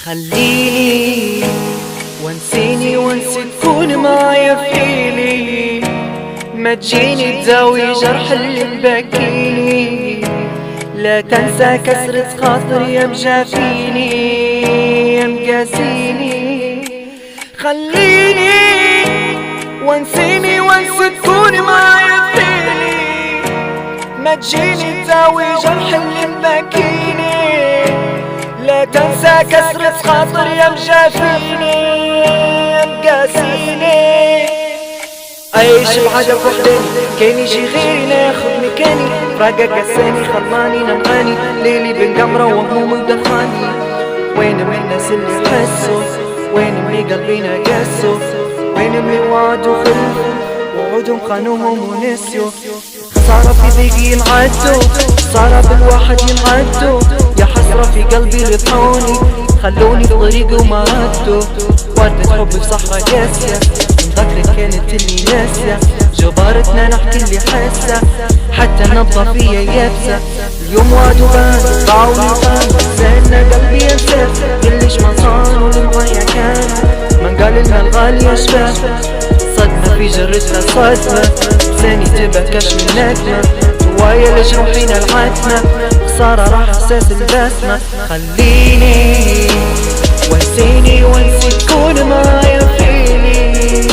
خليني وانسيني وانسى تكون معايا في ليلي، ما تجيني تداوي جرح اللي مبكيني، لا تنسى كسرة خاطر يا مجافيني يا مقاسيني. خليني وانسيني وانسى تكون معايا في ليلي، ما تجيني تداوي جرح اللي مبكيني، لا تنسى كسرة خاطر يا مجافيني يا مقاسيني. عيش بحاجة وحداني كاين يجي غيري ياخد مكاني، فراقة كساني خلاني نمغاني ليلي بين قمرة وهموم ودخاني. وين من الناس اللي حسوا، وين من قلبينا قاسوا، وين من وعدوا خلفوا وعودهم خانوهم ونسيوا. خسارة في ضيقي ينعدوا، خسارة بالواحد ينعدوا، يا حسرة في قلبي اللي طحوني خلوني في طريقي وما ردوا. وردة حب في صحرا قاسية من ذكرك كانت اللي ناسية، جبارتنا نحكي اللي حاسة حتى النبضة فيا يابسة. اليوم وعد وبان ضاعوا لي طان، زعلنا قلبي ينساه كلش ما صار والمضيع كان، من قال لنا الغالية شفاه صدمة في جرتها صدمة، لساني تبكش من ندمة جوايا لجروحينا العتمة، خسارة راح احساس البسمة. خليني وانسيني وانسي تكون معايا في ليلي،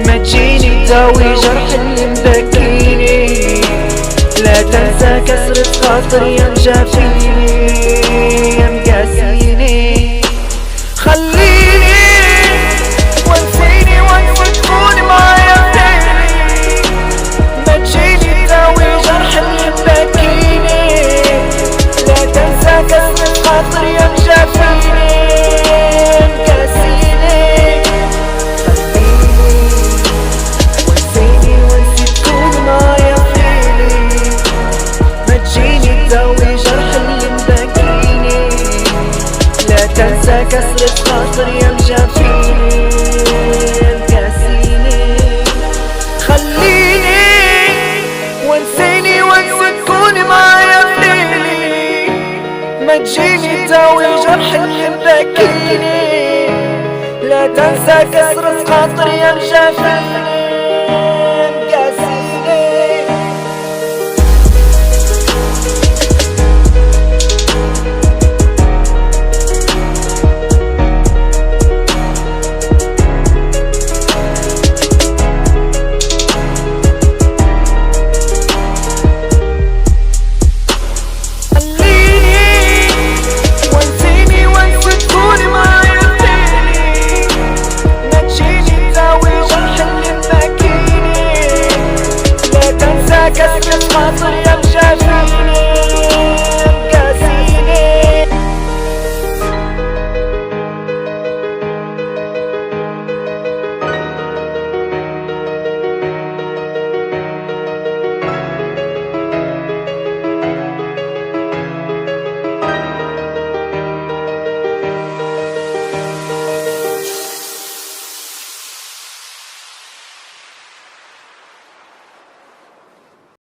ما تجيني تداوي جرح اللي مبكيني، لا تنسى كسرة خاطر يا مجافيني يا مقاسيني. خليني وانسيني وانسي تكون معايا في ليلي، ما تجيني تداوي جرح اللي مبكيني، لا تنسى كسرة خاطر يا مجافيني يا مقاسيني. خليني وانسيني وانسي تكون معايا في ليلي، ما تجيني تداوي جرح اللي مبكيني، لا تنسى كسرة خاطر يا مجافيني يا مقاسيني. خليني وانسيني وانسى تكون معايا في ليلي، ما تجيني تداوي جرح اللي مبكيني، لا تنسى كسرة خاطر يا مجافيني يا مقاسيني. كسرة خاطر يا مجافيني